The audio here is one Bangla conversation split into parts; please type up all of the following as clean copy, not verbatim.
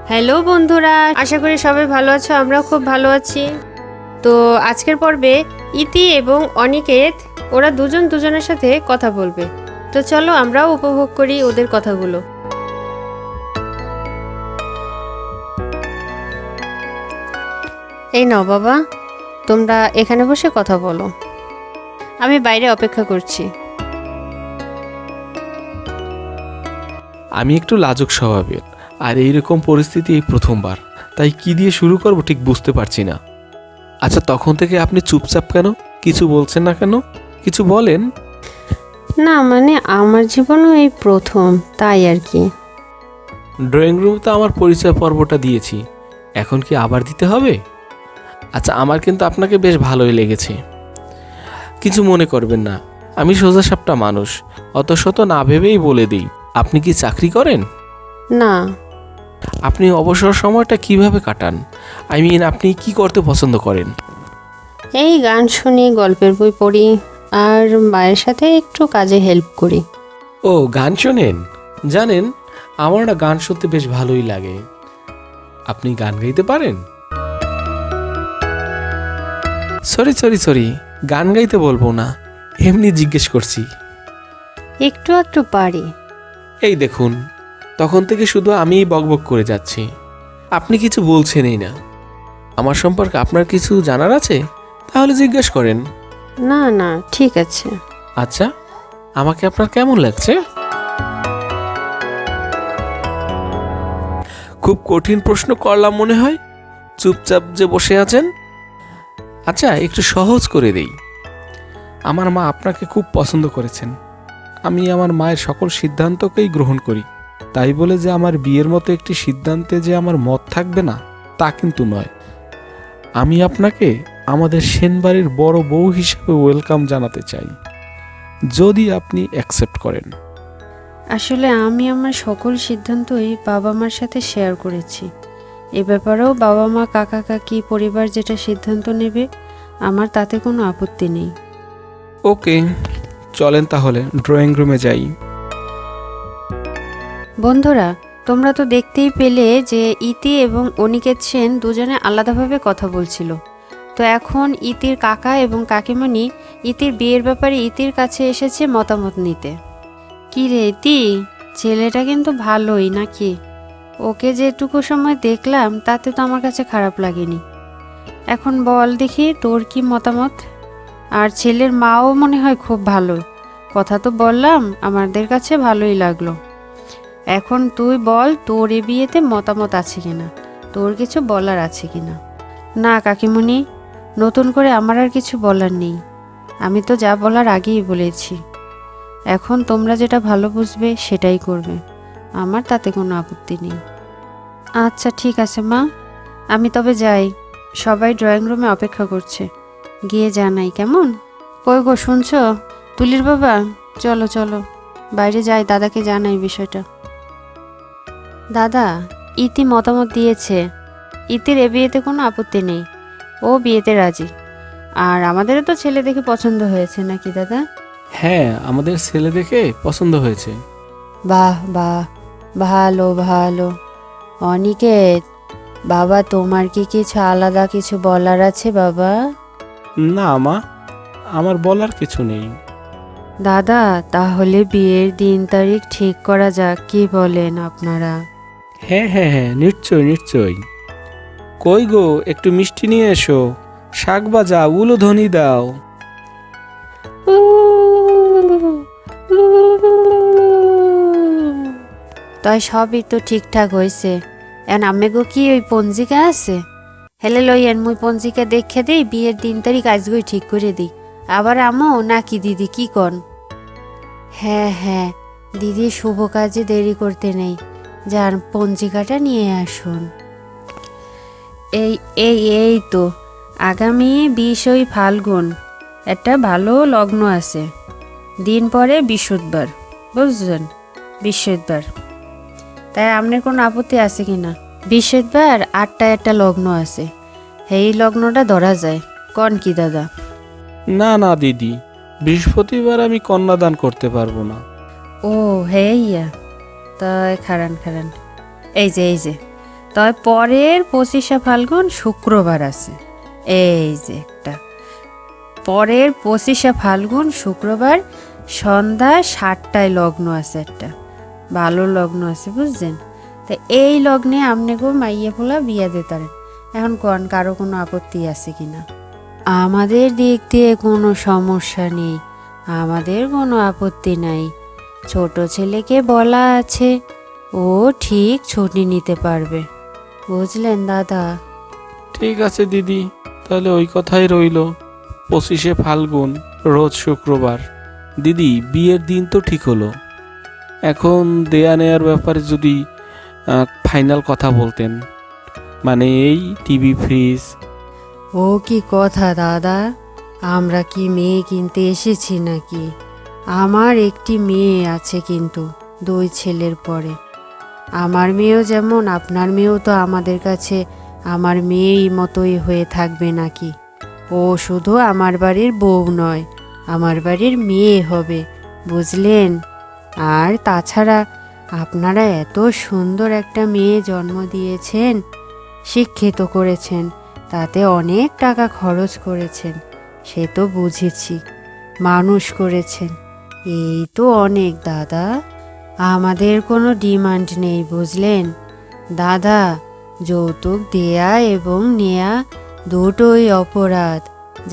হ্যালো বন্ধুরা, আশা করি সবাই ভালো আছো। আমরাও খুব ভালো আছি। তো আজকের পর্বে ইতি এবং অনিকেত ওরা দুজন দুজনের সাথে কথা বলবে। তো চলো আমরাও উপভোগ করি ওদের কথাগুলো। এই নাও বাবা, তোমরা এখানে বসে কথা বলো, আমি বাইরে অপেক্ষা করছি। আমি একটু লাজুক স্বভাবের, আর এইরকম পরিস্থিতি এই প্রথমবার, তাই কি দিয়ে শুরু করব ঠিক বুঝতে পারছি না। আচ্ছা, তখন থেকে আপনি চুপচাপ কেন? কিছু বলছেন না কেন? কিছু বলেন। না মানে আমার জীবনও এই প্রথম, তাই আর কি। ড্রয়িং রুমে তো আমার পরিচয় পর্বটা দিয়েছি, এখন কি আবার দিতে হবে? আচ্ছা, আমার কিন্তু আপনাকে বেশ ভালোই লেগেছে। কিছু মনে করবেন না, আমি সোজাসাপটা মানুষ, অত শত না ভেবেই বলে দিই। আপনি কি চাকরি করেন? না। আপনি অবসর সময়টা কিভাবে কাটান? আপনি কি করতে পছন্দ করেন? এই গান শুনি, গল্পের বই পড়ি, আর মায়ের সাথে একটু কাজে হেল্প করি। ও, গান শোনেন? জানেন, আমার না গান শুনতে বেশ ভালোই লাগে। আপনি গান গাইতে পারেন? সরি সরি সরি, গান গাইতে বলবো না, এমনি জিজ্ঞেস করছি। একটু একটু পারি। এই দেখুন, তখন থেকে শুধু আমিই বকবক করে যাচ্ছি, আপনি কিছু বলছেনই না। আমার সম্পর্কে আপনার কিছু জানার আছে? তাহলে জিজ্ঞেস করেন। না না, ঠিক আছে। আচ্ছা, আমাকে আপনার কেমন লাগছে? খুব কঠিন প্রশ্ন করলাম মনে হয়, চুপচাপ যে বসে আছেন। আচ্ছা, একটু সহজ করে দেই। আমার মা আপনাকে খুব পছন্দ করেছেন। আমি আমার মায়ের সকল সিদ্ধান্তকেই গ্রহণ করি, তাই বলে যে আমার বিয়ের মতো একটি সিদ্ধান্তে যে আমার মত থাকবে না, তা কিন্তু নয়। আমি আপনাকে আমাদের সেনবাড়ির বড় বউ হিসেবে ওয়েলকাম জানাতে চাই, যদি আপনি অ্যাকসেপ্ট করেন। আসলে আমি আমার সকল সিদ্ধান্তই বাবা মার সাথে শেয়ার করেছি। এ ব্যাপারেও বাবা মা, কাকা কাকি, পরিবার যেটা সিদ্ধান্ত নেবে আমার তাতে কোনো আপত্তি নেই। ওকে, চলেন তাহলে ড্রয়িং রুমে যাই। বন্ধুরা, তোমরা তো দেখতেই পেলে যে ইতি এবং অনিকেত সেন দুজনে আলাদাভাবে কথা বলছিল। তো এখন ইতির কাকা এবং কাকিমণি ইতির বিয়ের ব্যাপারে ইতির কাছে এসেছে মতামত নিতে। কি রে ইতি, ছেলেটা কিন্তু ভালোই নাকি? ওকে যেটুকু সময় দেখলাম তাতে তো আমার কাছে খারাপ লাগেনি। এখন বল দেখি তোর কি মতামত। আর ছেলের মাও মনে হয় খুব ভালো, কথা তো বললাম, আমাদের কাছে ভালোই লাগলো। এখন তুই বল তোর এ বিয়েতে মতামত আছে কিনা, তোর কিছু বলার আছে কিনা। না কাকিমণি, নতুন করে আমার আর কিছু বলার নেই, আমি তো যা বলার আগেই বলেছি। এখন তোমরা যেটা ভালো বুঝবে সেটাই করবে, আমার তাতে কোনো আপত্তি নেই। আচ্ছা ঠিক আছে মা, আমি তবে যাই, সবাই ড্রয়িং রুমে অপেক্ষা করছে, গিয়ে জানাই কেমন। কই গো শুনছো? তুলির বাবা, চলো চলো বাইরে যাই, দাদাকে জানাই বিষয়টা। দাদা, ইতি মতামত দিয়েছে, ইতির এ বিয়েতে কোনো আপত্তি নেই, ও বিয়েতে রাজি। আর আমাদেরও তো ছেলে দেখে পছন্দ হয়েছে নাকি দাদা? হ্যাঁ, আমাদের ছেলে দেখে পছন্দ হয়েছে। বাহ বাহ, ভালো ভালো। অনিকেত বাবা, তোমার কি কিছু আলাদা কিছু বলার আছে বাবা? না মা, আমার বলার কিছু নেই। দাদা, তাহলে বিয়ের দিন তারিখ ঠিক করা যাক, কি বলেন আপনারা? হ্যাঁ হ্যাঁ হ্যাঁ, নিশ্চয় নিশ্চয়। কই গো, একটু মিষ্টি নিয়ে এসো, শাক ভাজা, উলুধ্বনি দাও। তাই সবই তো ঠিকঠাক হয়েছে। এখন আমি গো কি ওই পঞ্জিকা আছে, হেলে লইয়েন মুই পঞ্জিকা দেখে দিই, বিয়ের দিন তারিখ আজকেই ঠিক করে দিই। আবার আমো নাকি দিদি, কি কন? হ্যাঁ হ্যাঁ দিদি, শুভ কাজে দেরি করতে নেই, যার পঞ্জিকাটা নিয়ে আসুন। এই এই এই তো আগামী 20 ফাল্গুন একটা ভালো লগ্ন আছে, দিন পরে বৃহস্পতিবার, বুঝলেন? বৃহস্পতিবার, তাই আপনার কোনো আপত্তি আছে কি না? বৃহস্পতিবার 8টায় একটা লগ্ন আছে, এই লগ্নটা ধরা যায়, কন কি দাদা? না না দিদি, বৃহস্পতিবার আমি কন্যাদান করতে পারবো না। ও হেইয়া, তাই খারান খারান, এই যে তবে পরের 25শে ফাল্গুন শুক্রবার আছে, এই যে একটা পরের 25শে ফাল্গুন শুক্রবার সন্ধ্যা 7টায় লগ্ন আছে, একটা ভালো লগ্ন আছে বুঝছেন। তো এই লগ্নে আপনি গো মাইয়া পোলা বিয়া দিতারেন। এখন কোন কারো কোনো আপত্তি আছে কিনা? আমাদের দিক দিয়ে কোনো সমস্যা নেই, আমাদের কোনো আপত্তি নাই। ছোট ছেলেকে বলা আছে, ও ঠিক ছুটি নিতে পারবে, বুঝলেন দাদা। ঠিক আছে দিদি, তাহলে ওই কথাই রইল। 25শে ফাল্গুন রোজ শুক্রবার। দিদি, বিয়ের দিন তো ঠিক হলো, এখন দেয়া নেয়ার ব্যাপারে যদি ফাইনাল কথা বলতেন, মানে এই টিভি, ফ্রিজ। ও কি কথা দাদা, আমরা কি মেয়ে কিনতে এসেছি নাকি? আমার একটি মেয়ে আছে, কিন্তু 2 ছেলের পরে। আমার মেয়েও যেমন আপনার মেয়েও তো আমাদের কাছে আমার মেয়েই মতোই হয়ে থাকবে নাকি? ও শুধু আমার বাড়ির বউ নয়, আমার বাড়ির মেয়ে হবে, বুঝলেন। আর তাছাড়া আপনারা এত সুন্দর একটা মেয়ে জন্ম দিয়েছেন, শিক্ষিত করেছেন, তাতে অনেক টাকা খরচ করেছেন, সে তো বুঝেছি। মানুষ করেছেন, এই তো অনেক দাদা। আমাদের কোনো ডিমান্ড নেই, বুঝলেন দাদা। যৌতুক দেয়া এবং নেয়া দুটোই অপরাধ,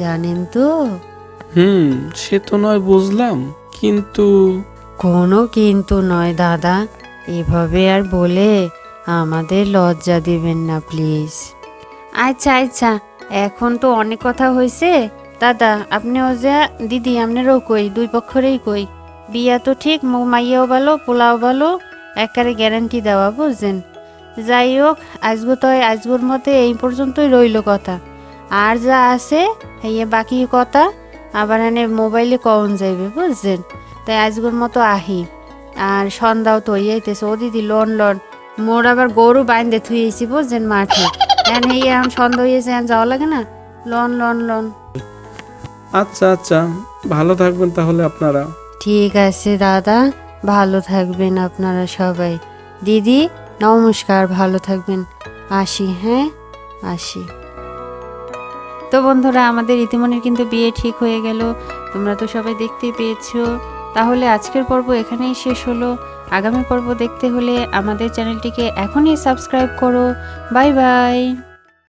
জানেন তো। সে তো নয় বুঝলাম, কিন্তু কোনো কিন্তু নয় দাদা, এভাবে আর বলে আমাদের লজ্জা দিবেন না প্লিজ। আচ্ছা আচ্ছা, এখন তো অনেক কথা হয়েছে দাদা, আপনিও যা, দিদি আপনারও কই, 2 পক্ষরেই কই, বিয়া তো ঠিক, মাইয়াও ভালো পোলাও ভালো, একেবারে গ্যারান্টি দেওয়া, বুঝছেন। যাই হোক, আজগুর মতে এই পর্যন্তই রইল কথা। আর যা আছে এই বাকি কথা আবার এনে মোবাইলে কখন যাইবে, বুঝছেন। তাই আজগুর মতো আহি। আর সন্ধ্যাও তো হইয়াইতেছে, ও দিদি লন লন, মোর আবার গরু বাইন্দে থুইয়েছি, বুঝছেন, মাঠে। এখন সন্ধ্যা হইয়াছে, এখন যাওয়া লাগে না, লন লন লন। আচ্ছা আচ্ছা, ভালো থাকবেন তাহলে আপনারা। ঠিক আছে দাদা, ভালো থাকবেন আপনারা সবাই। দিদি নমস্কার, ভালো থাকবেন, আসি, হ্যাঁ আসি। তো বন্ধুরা, আমাদের ইতিমনের কিন্তু বিয়ে ঠিক হয়ে গেল, তোমরা তো সবাই দেখতেই পেয়েছো। তাহলে আজকের পর্ব এখানেই শেষ হলো। আগামী পর্ব দেখতে হলে আমাদের চ্যানেলটিকে এখনই সাবস্ক্রাইব করো। Bye bye.